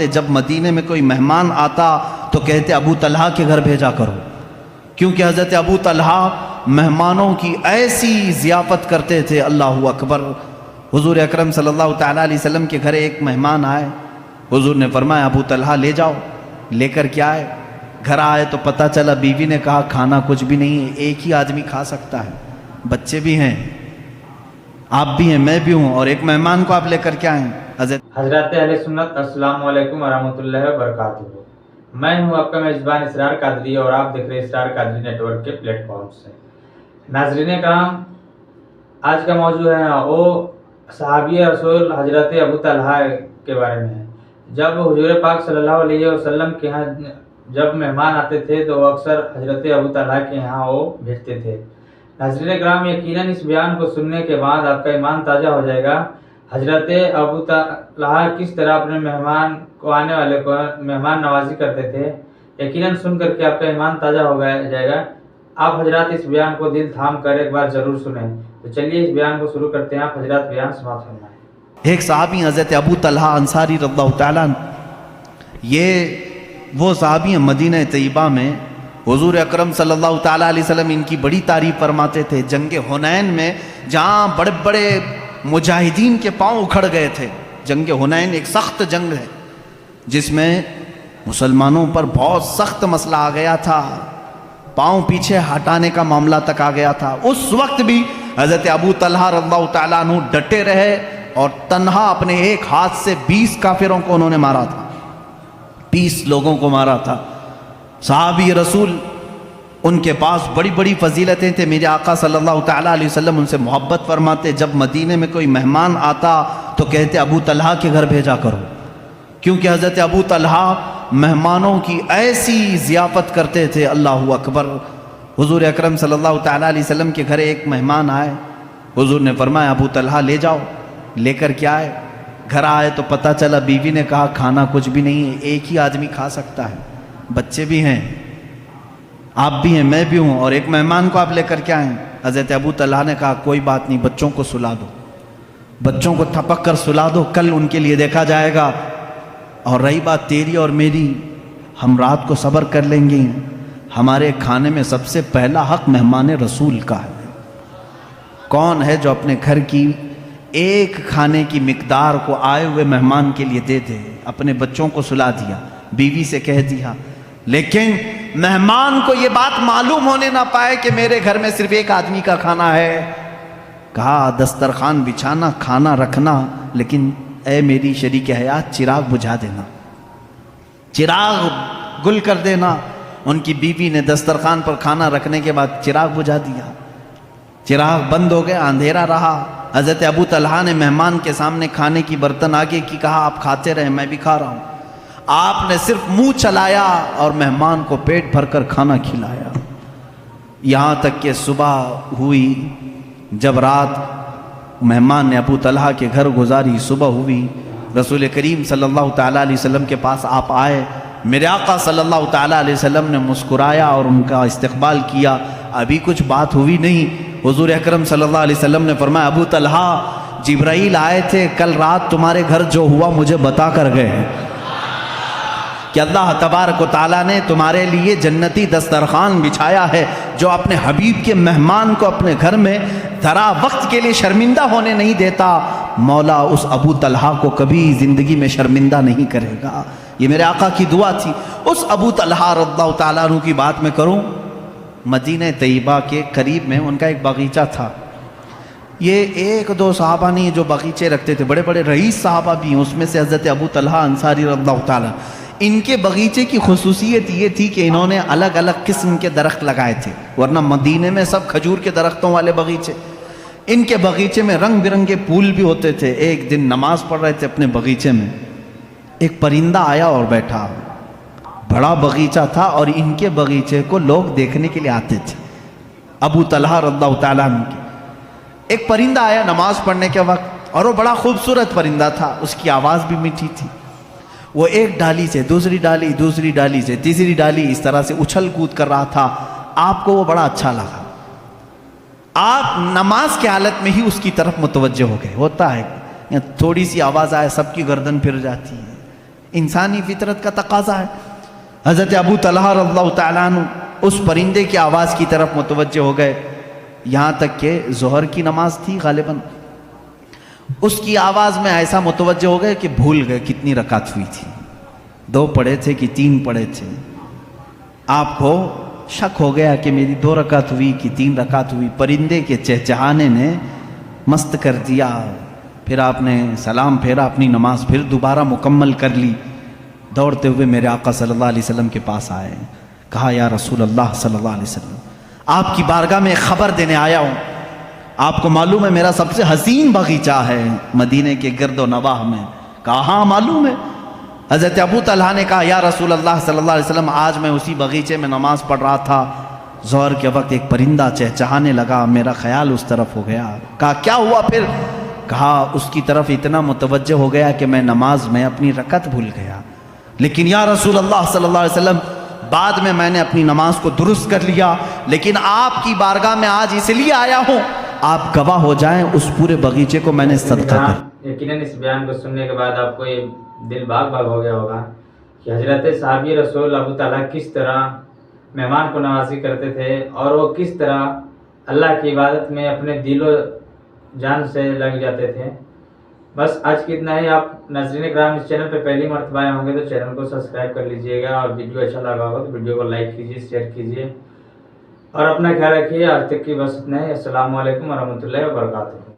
فرماتے جب مدینے میں کوئی مہمان آتا تو کہتے ابو طلحہ کے گھر بھیجا کرو، کیونکہ حضرت ابو طلحہ مہمانوں کی ایسی ضیافت کرتے تھے، اللہ اکبر۔ حضور اکرم صلی اللہ تعالیٰ علیہ وسلم کے گھر ایک مہمان آئے، حضور نے فرمایا ابو طلحہ لے جاؤ، لے کر کے آئے، گھر آئے تو پتہ چلا بیوی نے کہا کھانا کچھ بھی نہیں ہے، ایک ہی آدمی کھا سکتا ہے، بچے بھی ہیں، آپ بھی ہیں، میں بھی ہوں، اور ایک مہمان کو آپ لے کر کے آئیں۔ حضرات اہل سنت، السلام علیکم ورحمۃ اللہ وبرکاتہ۔ میں ہوں آپ کا میزبان اسرار قادری اور آپ دیکھ رہے ہیں اسرار قادری نیٹ ورک کے پلیٹ فارم سے۔ ناظرین کرام، آج کا موضوع ہے وہ صحابی رسول حضرت ابو طلحہ کے بارے میں ہے۔ جب حضور پاک صلی اللہ علیہ وسلم کے ہاں جب مہمان آتے تھے تو وہ اکثر حضرت ابو طلحہ کے یہاں وہ بھیجتے تھے۔ ناظرین کرام، یقیناً اس بیان کو سننے کے بعد آپ کا ایمان تازہ ہو جائے گا۔ حضرت ابو طلحہ کس طرح اپنے مہمان کو آنے والے کو مہمان نوازی کرتے تھے، یقیناً سن کر کے آپ کا ایمان تازہ ہو جائے گا۔ آپ حضرات اس بیان کو دل تھام کر ایک بار ضرور سنیں۔ تو چلیے اس بیان کو شروع کرتے ہیں، آپ حضرات بیان سماعت فرمائیں۔ ایک صحابی حضرت ابو طلحہ انصاری رضی اللہ تعالیٰ، یہ وہ صحابی ہیں مدینہ طیبہ میں حضور اکرم صلی اللہ تعالیٰ علیہ وسلم ان کی بڑی تعریف فرماتے تھے۔ جنگ حنین میں جہاں بڑے بڑے مجاہدین کے پاؤں اکھڑ گئے تھے، جنگ حنین ایک سخت جنگ ہے جس میں مسلمانوں پر بہت سخت مسئلہ آ گیا تھا، پاؤں پیچھے ہٹانے کا معاملہ تک آ گیا تھا۔ اس وقت بھی حضرت ابو طلحہ رضی اللہ تعالیٰ عنہ ڈٹے رہے اور تنہا اپنے ایک ہاتھ سے 20 کافروں کو انہوں نے مارا تھا، 20 لوگوں کو مارا تھا۔ صحابی رسول، ان کے پاس بڑی بڑی فضیلتیں تھے، میرے آقا صلی اللہ تعالیٰ علیہ وسلم ان سے محبت فرماتے جب مدینے میں کوئی مہمان آتا تو کہتے ابو طلحہ کے گھر بھیجا کرو، کیونکہ حضرت ابو طلحہ مہمانوں کی ایسی ضیافت کرتے تھے، اللہ اکبر۔ حضور اکرم صلی اللہ تعالیٰ علیہ وسلم کے گھر ایک مہمان آئے، حضور نے فرمایا ابو طلحہ لے جاؤ، لے کر کے آئے، گھر آئے تو پتہ چلا بیوی نے کہا کھانا کچھ بھی نہیں ہے، ایک ہی آدمی کھا سکتا ہے، بچے بھی ہیں، آپ بھی ہیں، میں بھی ہوں، اور ایک مہمان کو آپ لے کر کے آئیں۔ حضرت ابو طلحہ نے کہا کوئی بات نہیں، بچوں کو سلا دو، بچوں کو تھپک کر سلا دو، کل ان کے لیے دیکھا جائے گا، اور رہی بات تیری اور میری، ہم رات کو صبر کر لیں گے، ہمارے کھانے میں سب سے پہلا حق مہمان رسول کا ہے۔ کون ہے جو اپنے گھر کی ایک کھانے کی مقدار کو آئے ہوئے مہمان کے لیے دے دے؟ اپنے بچوں کو سلا دیا، بیوی سے کہہ دیا، لیکن مہمان کو یہ بات معلوم ہونے نہ پائے کہ میرے گھر میں صرف ایک آدمی کا کھانا ہے۔ کہا دسترخوان بچھانا، کھانا رکھنا، لیکن اے میری شریک حیات چراغ بجھا دینا، چراغ گل کر دینا۔ ان کی بیوی نے دسترخوان پر کھانا رکھنے کے بعد چراغ بجھا دیا، چراغ بند ہو گیا، اندھیرا رہا۔ حضرت ابو طلحہ نے مہمان کے سامنے کھانے کی برتن آگے کی، کہا آپ کھاتے رہے، میں بھی کھا رہا ہوں۔ آپ نے صرف منہ چلایا اور مہمان کو پیٹ بھر کر کھانا کھلایا، یہاں تک کہ صبح ہوئی۔ جب رات مہمان نے ابو طلحہ کے گھر گزاری، صبح ہوئی، رسول کریم صلی اللہ تعالیٰ علیہ وسلم کے پاس آپ آئے، میرے آقا صلی اللہ تعالیٰ علیہ وسلم نے مسکرایا اور ان کا استقبال کیا۔ ابھی کچھ بات ہوئی نہیں، حضور اکرم صلی اللہ علیہ وسلم نے فرمایا ابو طلحہ جبرائیل آئے تھے کل رات تمہارے گھر، جو ہوا مجھے بتا کر گئے کہ اللہ تبارک و تعالیٰ نے تمہارے لیے جنتی دسترخوان بچھایا ہے، جو اپنے حبیب کے مہمان کو اپنے گھر میں ذرا وقت کے لیے شرمندہ ہونے نہیں دیتا، مولا اس ابو طلحہ کو کبھی زندگی میں شرمندہ نہیں کرے گا۔ یہ میرے آقا کی دعا تھی۔ اس ابو طلحہ رضی اللہ تعالیٰ عنہ کی بات میں کروں، مدینہ طیبہ کے قریب میں ان کا ایک باغیچہ تھا۔ یہ ایک دو صحابہ نہیں جو باغیچے رکھتے تھے، بڑے بڑے رئیس صحابہ بھی ہیں، اس میں سے حضرت ابو طلحہ انصاری رضی اللہ تعالیٰ۔ ان کے باغیچے کی خصوصیت یہ تھی کہ انہوں نے الگ الگ قسم کے درخت لگائے تھے، ورنہ مدینے میں سب کھجور کے درختوں والے باغیچے، ان کے باغیچے میں رنگ برنگے پھول بھی ہوتے تھے۔ ایک دن نماز پڑھ رہے تھے اپنے باغیچے میں، ایک پرندہ آیا اور بیٹھا، بڑا باغیچہ تھا اور ان کے باغیچے کو لوگ دیکھنے کے لیے آتے تھے، ابو طلحہ رضی اللہ تعالیٰ عنہ کے۔ ایک پرندہ آیا نماز پڑھنے کے وقت اور وہ بڑا خوبصورت پرندہ تھا، اس کی آواز بھی میٹھی تھی۔ وہ ایک ڈالی سے دوسری ڈالی، دوسری ڈالی سے تیسری ڈالی، اس طرح سے اچھل کود کر رہا تھا۔ آپ کو وہ بڑا اچھا لگا، آپ نماز کی حالت میں ہی اس کی طرف متوجہ ہو گئے۔ ہوتا ہے تھوڑی سی آواز آئے سب کی گردن پھر جاتی ہے، انسانی فطرت کا تقاضا ہے۔ حضرت ابو طلحہ رضی اللہ تعالیٰ عنہ اس پرندے کی آواز کی طرف متوجہ ہو گئے، یہاں تک کہ ظہر کی نماز تھی غالباً، اس کی آواز میں ایسا متوجہ ہو گئے کہ بھول گئے کتنی رکعت ہوئی تھی، 2 پڑھے تھے کہ 3 پڑھے تھے۔ آپ کو شک ہو گیا کہ میری 2 رکعت ہوئی کہ 3 رکعت ہوئی۔ پرندے کے چہچہانے نے مست کر دیا۔ پھر آپ نے سلام پھیرا، اپنی نماز پھر دوبارہ مکمل کر لی۔ دوڑتے ہوئے میرے آقا صلی اللہ علیہ وسلم کے پاس آئے، کہا یا رسول اللہ صلی اللہ علیہ وسلم، آپ کی بارگاہ میں خبر دینے آیا ہوں، آپ کو معلوم ہے میرا سب سے حسین باغیچہ ہے مدینے کے گرد و نواح میں؟ کہا ہاں معلوم ہے۔ حضرت ابو طلحہ نے کہا یا رسول اللہ صلی اللہ علیہ وسلم، آج میں اسی باغیچے میں نماز پڑھ رہا تھا، ظہر کے وقت ایک پرندہ چہچہانے لگا، میرا خیال اس طرف ہو گیا۔ کہا کیا ہوا پھر؟ کہا اس کی طرف اتنا متوجہ ہو گیا کہ میں نماز میں اپنی رکعت بھول گیا، لیکن یا رسول اللہ صلی اللہ علیہ وسلم بعد میں نے اپنی نماز کو درست کر لیا، لیکن آپ کی بارگاہ میں آج اس لیے آیا ہوں آپ گواہ ہو جائیں اس پورے باغیچے کو میں نے صدقہ کر۔ یقیناً اس بیان کو سننے کے بعد آپ کو یہ دل باغ باغ ہو گیا ہوگا کہ حضرت صحابی رسول ابو طلحہ کس طرح مہمان کو نوازی کرتے تھے اور وہ کس طرح اللہ کی عبادت میں اپنے دل و جان سے لگ جاتے تھے۔ بس آج کی اتنا ہی۔ آپ ناظرین کرام اس چینل پہ پہلی مرتبہ آئے ہوں گے تو چینل کو سبسکرائب کر لیجئے گا، اور ویڈیو اچھا لگا ہوگا تو ویڈیو کو لائک کیجئے، شیئر کیجئے، اور اپنا خیال رکھیے۔ آج تک کی بس اتنا ہی۔ السلام علیکم ورحمۃ اللہ وبرکاتہ۔